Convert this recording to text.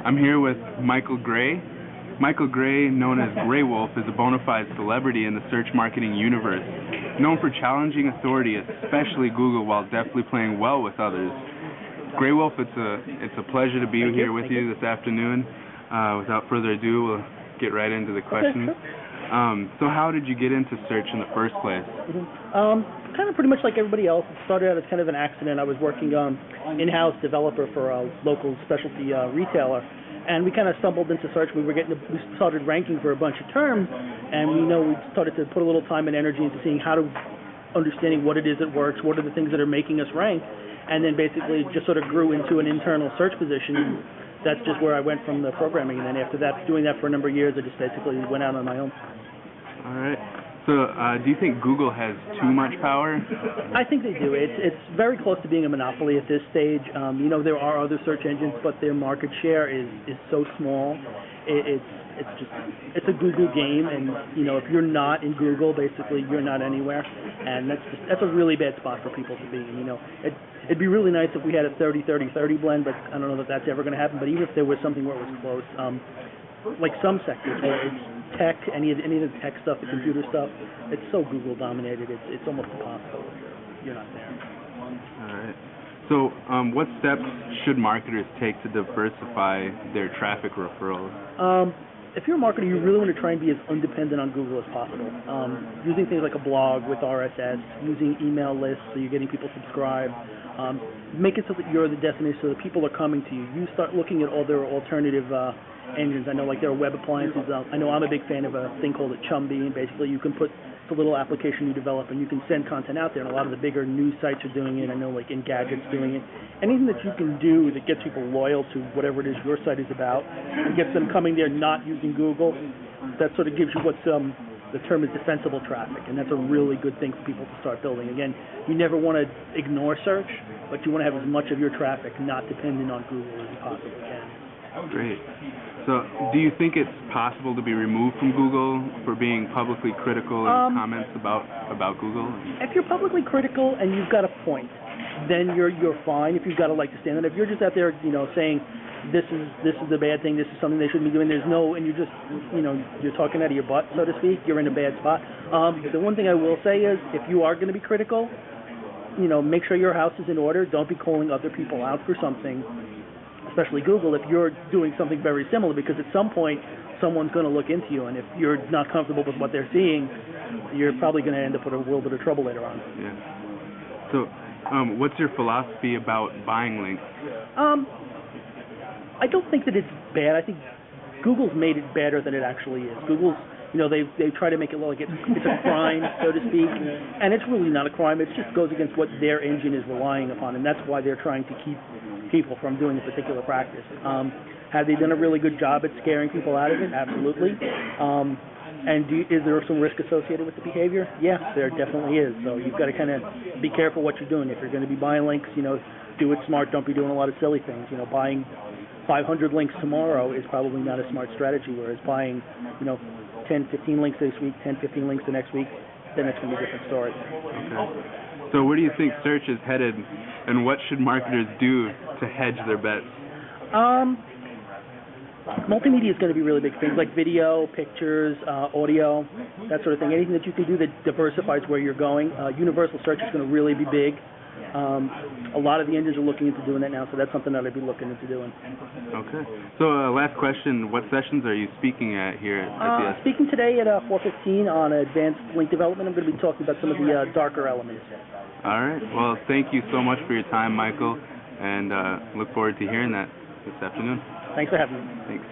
I'm here with Michael Gray. Michael Gray, known as Gray Wolf, is a bona fide celebrity in the search marketing universe, known for challenging authority, especially Google, while deftly playing well with others. Gray Wolf, it's a pleasure to be here with you this afternoon. Without further ado, we'll get right into the questions. So how did you get into search in the first place? Kind of pretty much like everybody else. It started out as kind of an accident. I was working in-house developer for a local specialty retailer, and we kind of stumbled into search. We started ranking for a bunch of terms, and we started to put a little time and energy into seeing understanding what it is that works, what are the things that are making us rank, and then basically just sort of grew into an internal search position. That's just where I went from the programming, and then after that, doing that for a number of years, I just basically went out on my own. All right. So, do you think Google has too much power? I think they do. It's very close to being a monopoly at this stage. There are other search engines, but their market share is so small. It's a Google game, and if you're not in Google, basically you're not anywhere, and that's a really bad spot for people to be in. It'd be really nice if we had a 30-30-30 blend, but I don't know that that's ever going to happen. But even if there was something where it was close, like some sectors where it's tech, any of the tech stuff, the computer stuff, it's so Google dominated. It's almost impossible. You're not there. All right. So, what steps should marketers take to diversify their traffic referrals? If you're a marketer, you really want to try and be as independent on Google as possible. Using things like a blog with RSS, using email lists so you're getting people subscribed. Make it so that you're the destination, so that people are coming to you. You start looking at all their alternative engines. I know, like, there are web appliances. I know I'm a big fan of a thing called a Chumby, and basically you can put the little application you develop and you can send content out there, and a lot of the bigger news sites are doing it. I know, like, Engadget's doing it. Anything that you can do that gets people loyal to whatever it is your site is about and gets them coming there not using Google, that sort of gives you what's the term is defensible traffic, and that's a really good thing for people to start building. Again, you never want to ignore search, but you want to have as much of your traffic not dependent on Google as you possibly can. Great. So, do you think it's possible to be removed from Google for being publicly critical in comments about Google? If you're publicly critical and you've got a point, then you're fine. If you've got to stand on it, if you're just out there, saying this is a bad thing, this is something they shouldn't be doing, and you're just, you're talking out of your butt, so to speak, you're in a bad spot. The one thing I will say is, if you are going to be critical, make sure your house is in order. Don't be calling other people out for something, especially Google, if you're doing something very similar, because at some point someone's going to look into you, and if you're not comfortable with what they're seeing, you're probably going to end up with a little bit of trouble later on. Yeah. So, what's your philosophy about buying links? I don't think that it's bad. I think Google's made it better than it actually is. Google's, they try to make it look like it's a crime, so to speak, and it's really not a crime. It just goes against what their engine is relying upon, and that's why they're trying to keep people from doing a particular practice. Have they done a really good job at scaring people out of it? Absolutely. And is there some risk associated with the behavior? Yes, there definitely is. So you've got to kind of be careful what you're doing. If you're going to be buying links, do it smart. Don't be doing a lot of silly things. Buying 500 links tomorrow is probably not a smart strategy, whereas buying, 10, 15 links this week, 10, 15 links the next week, then it's going to be a different story. Okay. So where do you think search is headed, and what should marketers do to hedge their bets? Multimedia is going to be really big. Things like video, pictures, audio, that sort of thing. Anything that you can do that diversifies where you're going. Universal search is going to really be big. A lot of the engines are looking into doing that now, so that's something that I'd be looking into doing. Okay. So last question, what sessions are you speaking at here at the Speaking today at 4:15 on advanced link development. I'm going to be talking about some of the darker elements. All right. Well, thank you so much for your time, Michael, and look forward to hearing that this afternoon. Thanks for having me. Thanks.